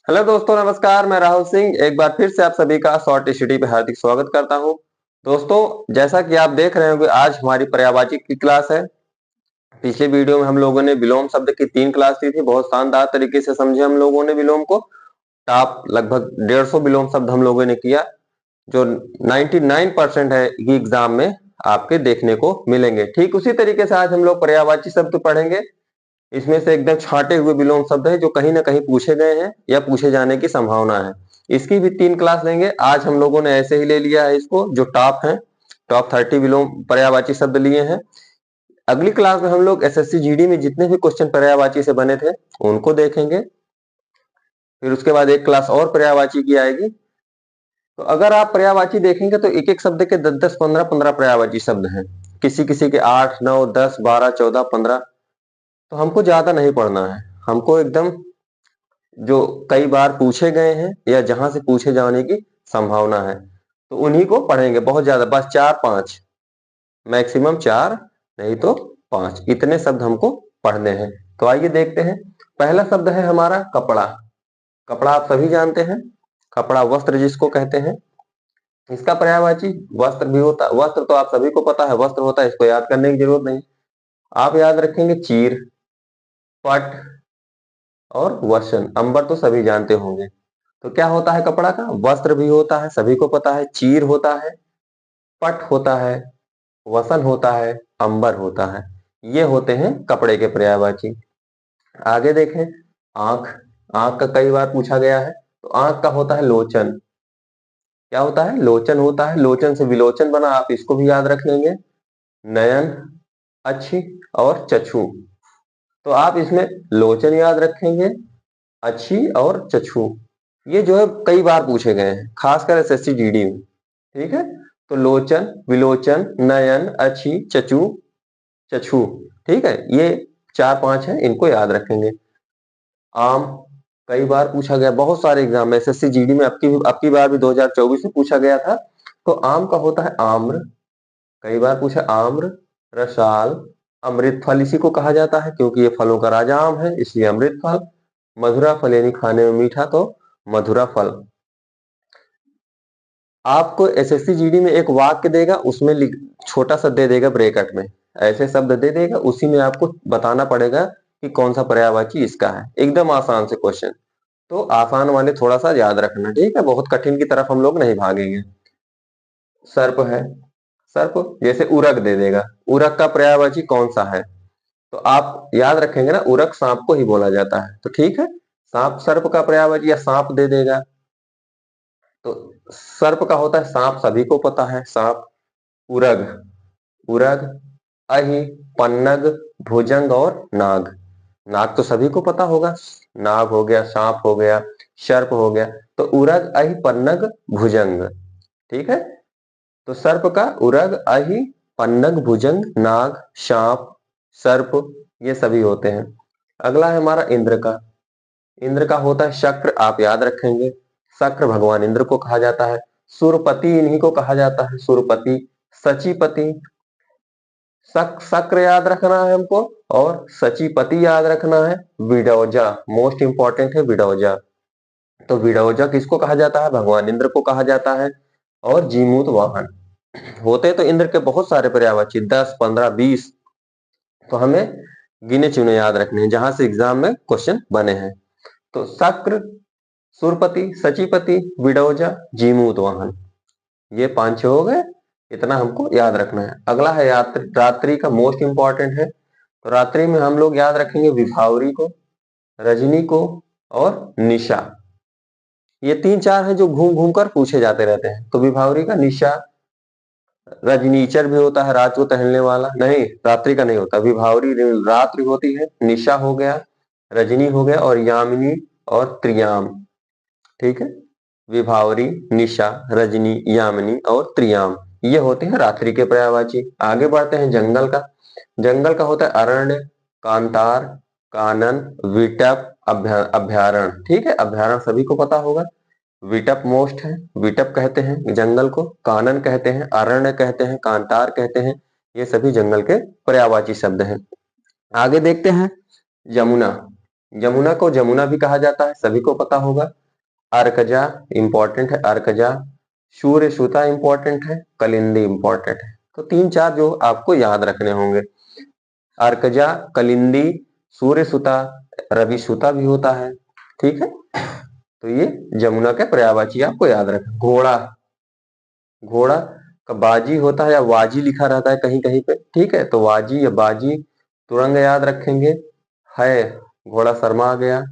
Hello दोस्तों, नमस्कार। मैं राहुल सिंह एक बार फिर से आप सभी का शॉर्ट स्टडी पे हार्दिक स्वागत करता हूं। दोस्तों, जैसा कि आप देख रहे होंगे, आज हमारी पर्यायवाची की क्लास है। पिछले वीडियो में हम लोगों ने विलोम शब्द की 3 क्लास ली थी। बहुत शानदार तरीके से समझे हम लोगों ने विलोम को। टॉप लगभग 150 विलोम शब्द हम लोगों ने किया, जो 99% है कि एग्जाम में आपके देखने को मिलेंगे। ठीक उसी तरीके से आज हम लोग पर्यायवाची शब्द पढ़ेंगे। इसमें से एकदम छांटे हुए विलोम शब्द है जो कहीं ना कहीं पूछे गए हैं या पूछे जाने की संभावना है। इसकी भी 3 क्लास लेंगे। आज हम लोगों ने ऐसे ही ले लिया है इसको, जो टॉप है, टॉप 30 विलोम पर्यायवाची शब्द लिए हैं। अगली क्लास में हम लोग एसएससी जीडी में जितने भी क्वेश्चन पर्यायवाची से बने थे उनको देखेंगे। फिर उसके बाद एक क्लास और पर्यायवाची की आएगी। तो अगर आप पर्यायवाची देखेंगे तो एक एक शब्द के 10-10, 15-15 पर्यायवाची शब्द हैं। किसी किसी के 8, 9, 10, 12, 14, 15। तो हमको ज्यादा नहीं पढ़ना है। हमको एकदम जो कई बार पूछे गए हैं या जहां से पूछे जाने की संभावना है, तो उन्हीं को पढ़ेंगे। बहुत ज्यादा बस 4-5, मैक्सिमम 4, नहीं तो 5, इतने शब्द हमको पढ़ने हैं। तो आइए देखते हैं। पहला शब्द है हमारा कपड़ा। कपड़ा आप सभी जानते हैं, कपड़ा वस्त्र जिसको कहते हैं। इसका पर्यायवाची वस्त्र भी होता है। वस्त्र तो आप सभी को पता है, वस्त्र होता है, इसको याद करने की जरूरत नहीं। आप याद रखेंगे चीर, पट और वसन। अंबर तो सभी जानते होंगे। तो क्या होता है कपड़ा का? वस्त्र भी होता है, सभी को पता है। चीर होता है, पट होता है, वसन होता है, अंबर होता है। ये होते हैं कपड़े के पर्यायवाची। आगे देखें, आंख। आंख का कई बार पूछा गया है। तो आंख का होता है लोचन। क्या होता है? लोचन होता है। लोचन से विलोचन बना, आप इसको भी याद रख लेंगे। नयन, अच्छी और चक्षु। तो आप इसमें लोचन याद रखेंगे, अच्छी और चक्षु। ये जो है कई बार पूछे गए हैं, खासकर एसएससी जीडी में। ठीक है। तो लोचन, विलोचन, नयन, अच्छी, चचू, चक्षु। ठीक है, ये 4-5 है, इनको याद रखेंगे। आम कई बार पूछा गया, बहुत सारे एग्जाम में एसएससी जीडी में। आपकी बार भी 2024 में पूछा गया था। तो आम का होता है आम्र। कई बार पूछा आम्र, रसाल, अमृत फल इसी को कहा जाता है, क्योंकि ये फलों का राजा आम है, इसलिए अमृत फल। मधुरा फल यानी खाने में मीठा, तो मधुरा फल। आपको एसएससी जीडी में एक वाक्य देगा, उसमें छोटा सा दे देगा ब्रैकेट में, ऐसे शब्द दे देगा, उसी में आपको बताना पड़ेगा कि कौन सा पर्यायवाची इसका है। एकदम आसान से क्वेश्चन। तो आसान वाले थोड़ा सा याद रखना, ठीक है? बहुत कठिन की तरफ हम लोग नहीं भागेंगे। सर्प है। सर्प जैसे उरग दे देगा, उरग का पर्यायवाची कौन सा है? तो आप याद रखेंगे ना, उरग सांप को ही बोला जाता है। तो ठीक है, सांप सर्प का पर्यायवाची, या सांप दे देगा। तो सर्प का होता है सांप, सभी को पता है, सांप। उरग, उरग, अहि, पन्नग, भुजंग और नाग। नाग तो सभी को पता होगा, नाग हो गया, सांप हो गया, सर्प हो गया। तो उरग, अहि, पन्नग, भुजंग। ठीक है। तो सर्प का उरग, अहि, पन्नग, भुजंग, नाग, सांप, सर्प, ये सभी होते हैं। अगला है हमारा इंद्र का। इंद्र का होता है शक्र, आप याद रखेंगे। शक्र भगवान इंद्र को कहा जाता है। सुरपति इन्हीं को कहा जाता है, सुरपति। सचीपति, शक्र याद रखना है हमको, और सचीपति याद रखना है। विडौजा, मोस्ट इंपॉर्टेंट है विडौजा। तो विडौजा किसको कहा जाता है? भगवान इंद्र को कहा जाता है। और जीमूत वाहन। होते तो इंद्र के बहुत सारे पर्यायवाची, 10, 15, 20। तो हमें गिने चुने याद रखने हैं, जहां से एग्जाम में क्वेश्चन बने हैं। तो शक्र, सुरपति, सचीपति, विडौजा, जीमूत वाहन, ये 5 हो गए। इतना हमको याद रखना है। अगला है रात्रि का, मोस्ट इंपॉर्टेंट है। तो रात्रि में हम लोग याद रखेंगे विभावरी को, रजनी को और निशा। ये 3-4 है जो घूम घूम कर पूछे जाते रहते हैं। तो विभावरी का निशा, रजनीचर भी होता है, रात को टहलने वाला। नहीं, रात्रि का नहीं होता, विभावरी रात्रि होती है। निशा हो गया, रजनी हो गया, और यामिनी और त्रियाम। ठीक है। विभावरी, निशा, रजनी, यामिनी और त्रियाम, ये होते हैं रात्रि के पर्यायवाची। आगे बढ़ते हैं जंगल का। जंगल का होता है अरण्य, कांतार, कानन, विटप, अभ्यारण्य। ठीक है, अभ्यारण्य सभी को पता होगा। विटप मोस्ट है, विटप कहते हैं जंगल को, कानन कहते हैं, अरण्य कहते हैं, कांतार कहते हैं। ये सभी जंगल के पर्यायवाची शब्द हैं। आगे देखते हैं, यमुना। यमुना को जमुना भी कहा जाता है, सभी को पता होगा। अर्कजा इंपॉर्टेंट है, अर्कजा। सूर्य सुता इंपॉर्टेंट है, कलिंदी इंपॉर्टेंट है। तो 3-4 जो आपको याद रखने होंगे। अर्कजा, कलिंदी, सूर्य सुता, रवि सुता भी होता है। ठीक है, तो ये जमुना के पर्यायवाची आपको याद रखें। घोड़ा, घोड़ा का बाजी होता है या वाजी लिखा रहता है कहीं कहीं पे। ठीक है, तो वाजी या बाजी तुरंग याद रखेंगे। है, घोड़ा शर्मा गया।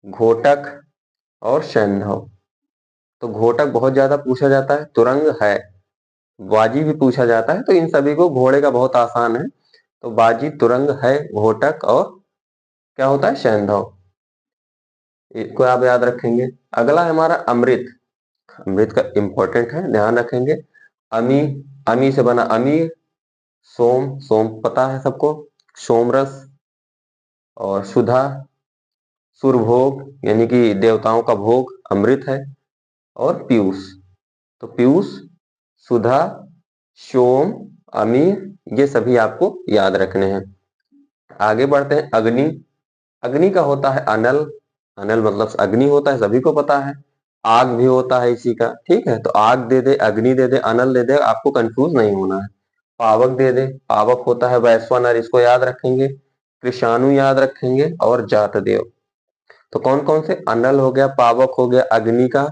घोटक और सैंधव। तो घोटक बहुत ज्यादा पूछा जाता है, तुरंग है। बाजी भी पूछा जाता है, तो इन सभी को घोड़े का बहुत आसान है। तो बाजी, तुरंग, है, घोटक और क्या होता है, सैंधव। इसको आप याद रखेंगे। अगला है हमारा अमृत। अमृत का इंपॉर्टेंट है, ध्यान रखेंगे। अमी, अमी से बना अमीर। सोम, सोम पता है सबको, सोमरस। और सुधा, सुरभोग यानी कि देवताओं का भोग अमृत है। और पीयूष, तो पीयूष, सुधा, सोम, अमीर, ये सभी आपको याद रखने हैं। आगे बढ़ते हैं। अग्नि, अग्नि का होता है अनल। अनल मतलब अग्नि होता है, सभी को पता है। आग भी होता है इसी का। ठीक है, तो आग दे दे, अग्नि दे दे, अनल दे दे, आपको कंफ्यूज नहीं होना है। पावक दे दे, पावक होता है वैश्वानर, इसको याद रखेंगे। कृषाणु याद रखेंगे और जातदेव। तो कौन कौन से, अनल हो गया, पावक हो गया, अग्नि का,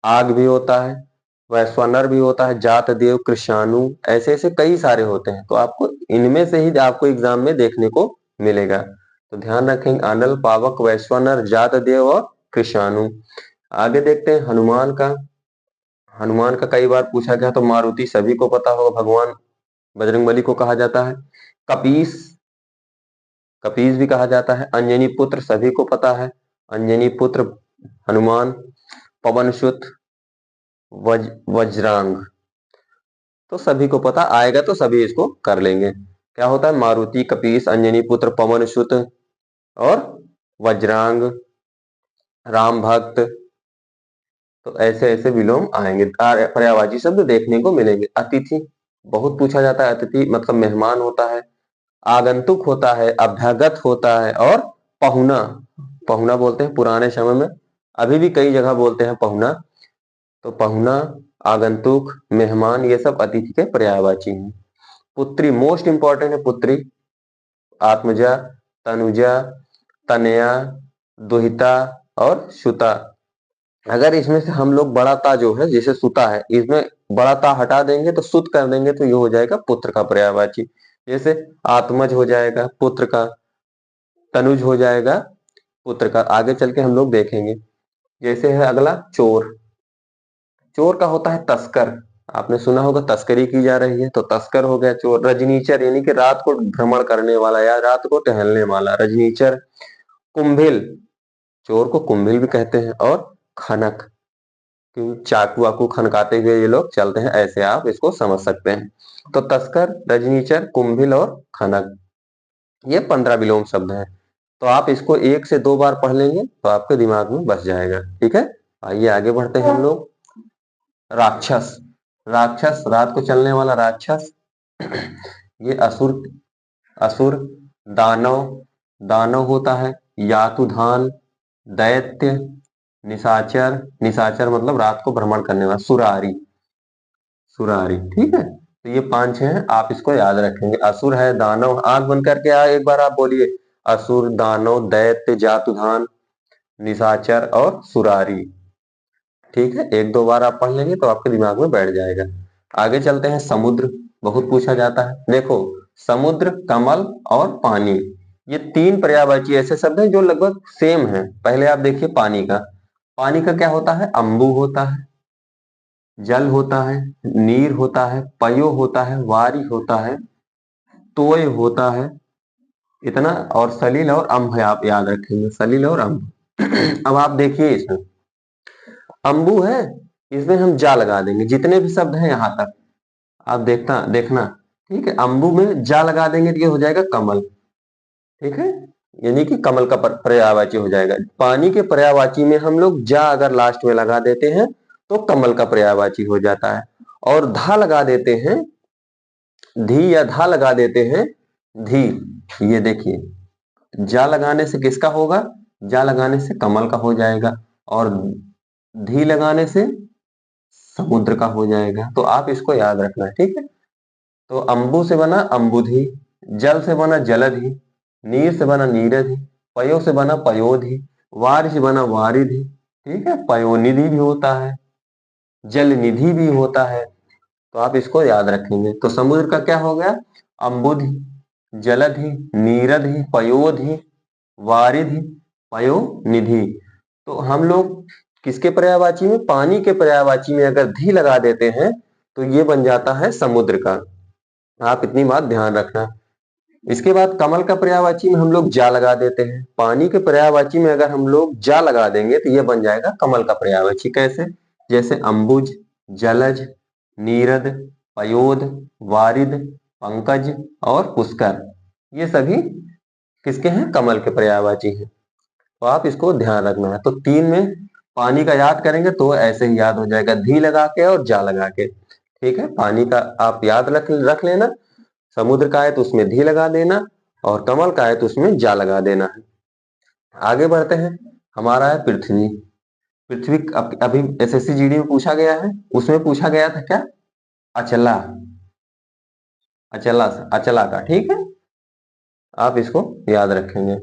आग भी होता है, वैश्वानर भी होता है, जातदेव, कृषाणु, ऐसे ऐसे कई सारे होते हैं। तो आपको इनमें से ही आपको एग्जाम में देखने को मिलेगा। तो ध्यान रखेंगे, अनल, पावक, वैश्वानर, जातदेव और कृषाणु। आगे देखते हैं हनुमान का। हनुमान का कई बार पूछा गया, तो मारुति सभी को पता होगा, भगवान बजरंगबली को कहा जाता है। कपीस, कपीस भी कहा जाता है। अंजनी पुत्र सभी को पता है, अंजनी पुत्र हनुमान। पवन सुत, वज्रांग, तो सभी को पता आएगा, तो सभी इसको कर लेंगे। क्या होता है, मारुति, कपीस, अंजनी पुत्र, पवन सुत और वज्रांग, राम भक्त। तो ऐसे ऐसे विलोम आएंगे, पर्यायवाची शब्द देखने को मिलेंगे। अतिथि बहुत पूछा जाता है, अतिथि मतलब मेहमान होता है। आगंतुक होता है, अभ्यागत होता है और पहुना, पहुना बोलते हैं पुराने समय में, अभी भी कई जगह बोलते हैं पहुना। तो पहुना, आगंतुक, मेहमान, ये सब अतिथि के पर्यायवाची हैं। पुत्री मोस्ट इंपॉर्टेंट है, पुत्री। आत्मजा, तनुजा, तनया, दुहिता और सुता। अगर इसमें से हम लोग बड़ा ता जो है, जैसे सुता है, इसमें बड़ा ता हटा देंगे तो सुत कर देंगे, तो ये हो जाएगा पुत्र का पर्यायवाची। जैसे आत्मज हो जाएगा पुत्र का, तनुज हो जाएगा पुत्र का। आगे चल के हम लोग देखेंगे। जैसे है अगला चोर। चोर का होता है तस्कर, आपने सुना होगा तस्करी की जा रही है, तो तस्कर हो गया चोर। रजनीचर यानी कि रात को भ्रमण करने वाला या रात को टहलने वाला, रजनीचर। कुंभिल, चोर को कुंभिल भी कहते हैं। और खनक, क्योंकि चाकू वाकू खनकाते हुए ये लोग चलते हैं, ऐसे आप इसको समझ सकते हैं। तो तस्कर, रजनीचर, कुंभिल और खनक, ये 15 विलोम शब्द हैं। तो आप इसको 1 से 2 बार पढ़ लेंगे तो आपके दिमाग में बस जाएगा। ठीक है, आइए आगे बढ़ते हैं हम लोग। राक्षस, राक्षस रात को चलने वाला राक्षस। ये असुर, असुर। दानव, दानव होता है। यातुधान, दैत्य। निशाचर, निशाचर मतलब रात को भ्रमण करने वाला। सुरारी, सुरारी। ठीक है, तो ये 5-6 हैं, आप इसको याद रखेंगे। असुर है, दानव, आंख बंद करके एक बार आप बोलिए, असुर, दानव, दैत्य, जातुधान, निशाचर और सुरारी। ठीक है, 1-2 बार आप पढ़ लेंगे तो आपके दिमाग में बैठ जाएगा। आगे चलते हैं। समुद्र बहुत पूछा जाता है। देखो, समुद्र, कमल और पानी, ये 3 पर्यायवाची ऐसे शब्द हैं जो लगभग सेम हैं। पहले आप देखिए पानी का। पानी का क्या होता है, अम्बु होता है, जल होता है, नीर होता है, पयो होता है, वारी होता है, तोय होता है, इतना। और सलिल और अम्भ है, आप याद रखेंगे, सलिल और अम्भ। अब आप देखिए, इसमें अम्बु है, इसमें हम जा लगा देंगे, जितने भी शब्द हैं यहां तक आप देखना देखना। ठीक है, अम्बु में जा लगा देंगे तो ये हो जाएगा कमल। ठीक है, यानी कि कमल का पर्यायवाची हो जाएगा। पानी के पर्यायवाची में हम लोग जा अगर लास्ट में लगा देते हैं तो कमल का पर्यायवाची हो जाता है। और धा लगा देते हैं, धी या धा लगा देते हैं, धी, ये देखिए जा लगाने से किसका होगा? जा लगाने से कमल का हो जाएगा और धी लगाने से समुद्र का हो जाएगा। तो आप इसको याद रखना है, ठीक है। तो अंबु से बना अंबुधि, जल से बना जलधि, नीर से बना नीरधि, पयो से बना पयोधि, वार से बना वारिधि, ठीक है। पयोनिधि भी होता है, जल निधि भी होता है। तो आप इसको याद रखेंगे। तो समुद्र का क्या हो गया? अंबुधि, जलधि, नीरधि, पयोधि, वारिधि, पयोनिधि। तो हम लोग किसके पर्यायवाची में? पानी के पर्यायवाची में अगर धी लगा देते हैं तो ये बन जाता है समुद्र का। आप इतनी बात ध्यान रखना। इसके बाद कमल का पर्यायवाची में हम लोग जा लगा देते हैं। पानी के पर्यायवाची में अगर हम लोग जा लगा देंगे तो ये बन जाएगा कमल का पर्यायवाची। कैसे? जैसे अंबुज, जलज, नीरद, पयोध, वारिद, पंकज और पुष्कर, ये सभी किसके हैं? कमल के पर्यायवाची हैं। तो आप इसको ध्यान रखना है। तो 3 में पानी का याद करेंगे तो ऐसे ही याद हो जाएगा, धी लगा के और जा लगा के, ठीक है। पानी का आप याद रख लेना, समुद्र का है तो उसमें धी लगा देना और कमल का है तो उसमें जा लगा देना है। आगे बढ़ते हैं। हमारा है पृथ्वी। पृथ्वी अभी एसएससी जीडी में पूछा गया है। उसमें पूछा गया था क्या? अचला, अचला, अचला का, ठीक है। आप इसको याद रखेंगे।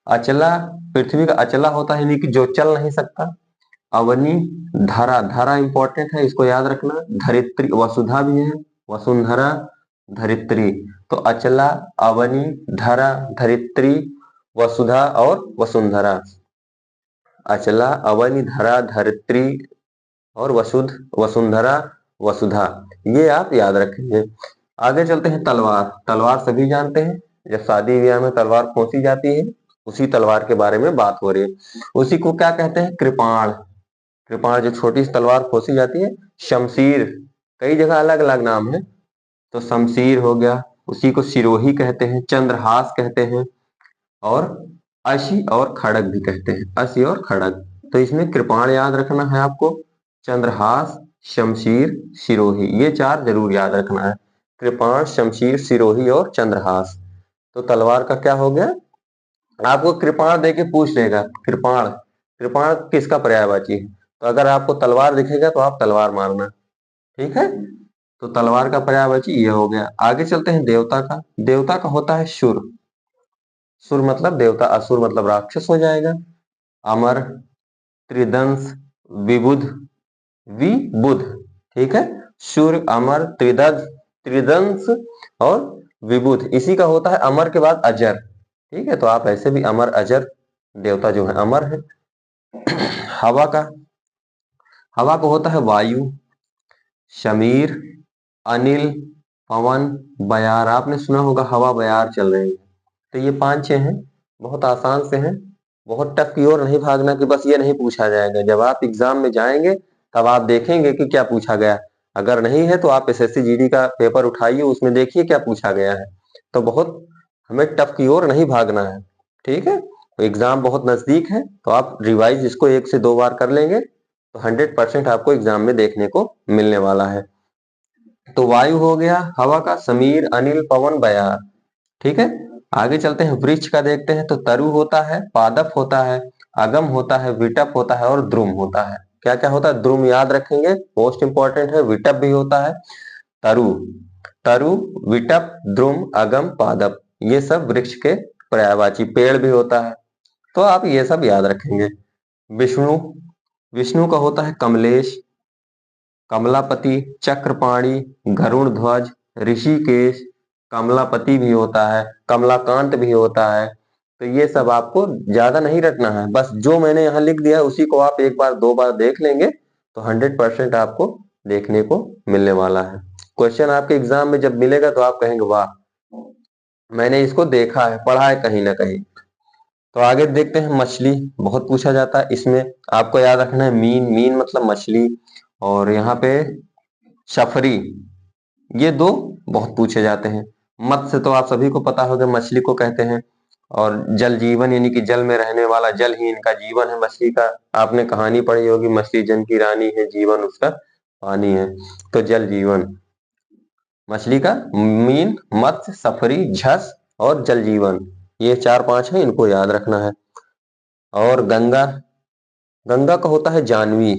अचला, पृथ्वी का अचला होता है यानी कि जो चल नहीं सकता। अवनी, धरा, धरा इंपॉर्टेंट है, इसको याद रखना। धरित्री, वसुधा भी है, वसुंधरा, धरित्री। तो अचला, अवनी, धरा, धरित्री, वसुधा और वसुंधरा। अचला, अवनी, धरा, धरित्री और वसुंधरा, वसुधा, ये आप याद रखेंगे। आगे चलते हैं। तलवार। तलवार सभी जानते हैं, जब शादी ब्याह में तलवार खोसी जाती है, उसी तलवार के बारे में बात हो रही है। उसी को क्या कहते हैं? कृपाण। कृपाण, जो छोटी सी तलवार खोसी जाती है। शमशीर, कई जगह अलग अलग नाम है, तो शमशीर हो गया, उसी को सिरोही कहते हैं, चंद्रहास कहते हैं और अशी और खड़ग भी कहते हैं। अशी और खड़ग। तो इसमें कृपाण याद रखना है आपको, चंद्रहास, शमशीर, सिरोही, ये 4 जरूर याद रखना है। कृपाण, शमशीर, सिरोही और चंद्रहास। तो तलवार का क्या हो गया? आपको कृपाण देके पूछ लेगा, कृपाण, कृपाण किसका पर्यायवाची है? तो अगर आपको तलवार दिखेगा तो आप तलवार मारना, ठीक है। तो तलवार का पर्यायवाची ये हो गया। आगे चलते हैं देवता का। देवता का होता है शुर। सुर मतलब देवता, असुर मतलब राक्षस हो जाएगा। अमर, त्रिदंश, विबुध, विबुध, ठीक है। शुर, अमर, त्रिदंश और विबुध। इसी का होता है अमर के बाद अजर, ठीक है। तो आप ऐसे भी अमर, अजर, देवता जो है अमर है। हवा का, हवा को होता है वायु, शमीर, अनिल, पवन, बयार। आपने सुना होगा हवा बयार चल रही है। तो ये 5-6 हैं, बहुत आसान से हैं। बहुत टफ की ओर नहीं भागना कि बस ये नहीं पूछा जाएगा। जब आप एग्जाम में जाएंगे तब आप देखेंगे कि क्या पूछा गया। अगर नहीं है तो आप एसएससी जीडी का पेपर उठाइए, उसमें देखिए क्या पूछा गया है। तो बहुत हमें टफ की ओर नहीं भागना है, ठीक है। तो एग्जाम बहुत नजदीक है, तो आप रिवाइज इसको 1 से 2 बार कर लेंगे तो 100% आपको एग्जाम में देखने को मिलने वाला है। तो वायु हो गया, हवा का समीर, अनिल, पवन, बयार, ठीक है। आगे चलते हैं। वृक्ष का देखते हैं। तो तरु होता है, पादप होता है, अगम होता है, विटप होता है और द्रुम होता है। क्या क्या होता है? द्रुम याद रखेंगे, मोस्ट इंपॉर्टेंट है। विटप भी होता है। तरु, तरु, विटप, द्रुम, अगम, पादप, ये सब वृक्ष के पर्यायवाची। पेड़ भी होता है, तो आप ये सब याद रखेंगे। विष्णु, विष्णु का होता है कमलेश, कमलापति, चक्रपाणी, गरुण ध्वज, ऋषिकेश, कमलापति भी होता है, कमलाकांत भी होता है। तो ये सब आपको ज्यादा नहीं रखना है, बस जो मैंने यहाँ लिख दिया है उसी को आप 1 बार 2 बार देख लेंगे तो 100% आपको देखने को मिलने वाला है। क्वेश्चन आपके एग्जाम में जब मिलेगा तो आप कहेंगे वाह, मैंने इसको देखा है, पढ़ा है कहीं ना कहीं। तो आगे देखते हैं। मछली बहुत पूछा जाता है, इसमें आपको याद रखना है मीन। मीन मतलब मछली। और यहाँ पे शफरी, ये 2 बहुत पूछे जाते हैं। मत्स्य तो आप सभी को पता होगा, मछली को कहते हैं। और जल जीवन यानी कि जल में रहने वाला, जल ही इनका जीवन है मछली का। आपने कहानी पढ़ी होगी, मछली जन की रानी है, जीवन उसका पानी है। तो जल जीवन, मछली का मीन, मत्स्य, सफरी, झस और जल जीवन, ये 4-5 है, इनको याद रखना है। और गंगा, गंगा का होता है जानवी,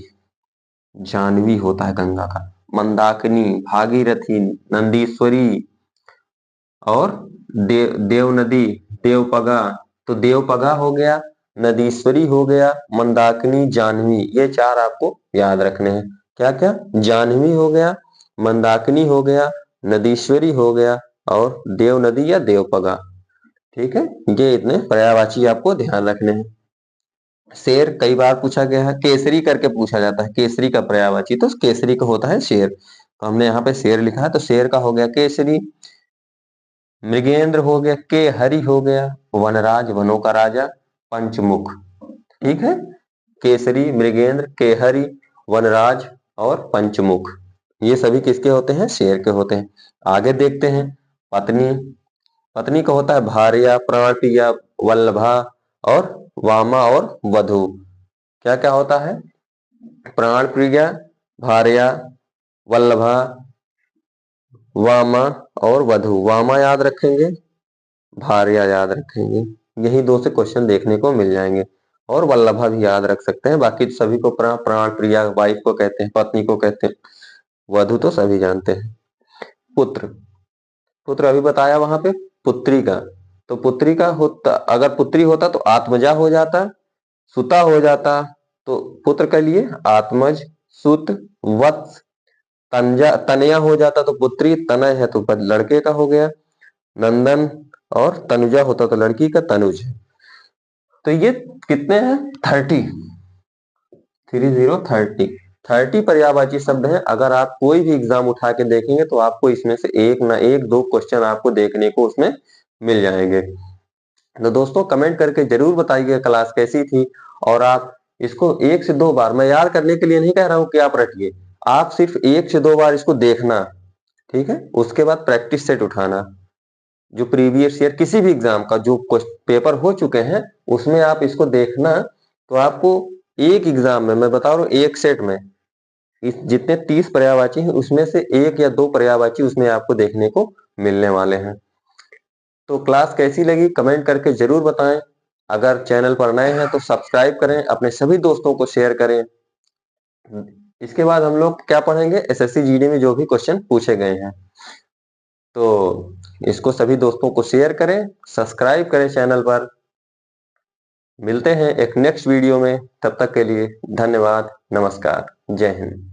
जानवी होता है गंगा का। मंदाकिनी, भागीरथी, नंदीश्वरी और देव नदी, देवपगा। तो देवपगा हो गया, नदीश्वरी हो गया, मंदाकिनी, जाह्नवी, ये 4 आपको याद रखने हैं। क्या क्या? जाह्नवी हो गया, मंदाकिनी हो गया, नदीश्वरी हो गया और देव नदी या देवपगा। ठीक है, ये इतने पर्यायवाची आपको ध्यान रखने हैं। शेर कई बार पूछा गया है, केसरी करके पूछा जाता है, केसरी का पर्यायवाची, तो केसरी का होता है शेर। तो हमने यहाँ पे शेर लिखा है, तो शेर का हो गया केसरी। मृगेंद्र हो गया, के हरि हो गया, वनराज, वनों का राजा, पंचमुख। ठीक है, केसरी, मृगेंद्र, केहरी, वनराज और पंचमुख, ये सभी किसके होते हैं? शेर के होते हैं। आगे देखते हैं, पत्नी, पत्नी का होता है भार्या, प्राणप्रिया, वल्लभा और वामा और वधु। क्या क्या होता है? प्राणप्रिया, भार्या, वल्लभा, वामा और वधु। वामा याद रखेंगे, भार्या याद रखेंगे, यही 2 से क्वेश्चन देखने को मिल जाएंगे। और वल्लभा भी याद रख सकते हैं, बाकी सभी को प्राण प्रिया वाइफ को कहते हैं, पत्नी को कहते हैं, वधु तो सभी जानते हैं। पुत्र, पुत्र अभी बताया वहां पे, पुत्री का, तो पुत्री का होता, अगर पुत्री होता तो आत्मजा हो जाता, सुता हो जाता, तो पुत्र के लिए आत्मज, सुत, वत्स, तंजा, तनया हो जाता तो पुत्री, तनय है तो लड़के का हो गया, नंदन, और तनुजा होता तो लड़की का तनुज। तो ये कितने हैं? 30, 30 पर्यायवाची शब्द हैं। अगर आप कोई भी एग्जाम उठा के देखेंगे तो आपको इसमें से एक ना एक 2 क्वेश्चन आपको देखने को उसमें मिल जाएंगे। तो दोस्तों कमेंट करके जरूर बताइए क्लास कैसी थी, और आप इसको 1 से 2 बार, मैं याद करने के लिए नहीं कह रहा हूं कि आप रटिए, आप सिर्फ 1 से 2 बार इसको देखना। ठीक है, उसके बाद प्रैक्टिस सेट उठाना, जो प्रीवियस ईयर किसी भी एग्जाम का जो पेपर हो चुके हैं उसमें आप इसको देखना। तो आपको एक एग्जाम में, मैं बता रहा हूँ, एक सेट में इस जितने 30 पर्यायवाची हैं उसमें से 1 या 2 पर्यायवाची उसमें आपको देखने को मिलने वाले हैं। तो क्लास कैसी लगी कमेंट करके जरूर बताएं। अगर चैनल पर नए हैं तो सब्सक्राइब करें, अपने सभी दोस्तों को शेयर करें। इसके बाद हम लोग क्या पढ़ेंगे? एसएससी जीडी में जो भी क्वेश्चन पूछे गए हैं। तो इसको सभी दोस्तों को शेयर करें, सब्सक्राइब करें चैनल पर। मिलते हैं एक नेक्स्ट वीडियो में, तब तक के लिए धन्यवाद, नमस्कार, जय हिंद।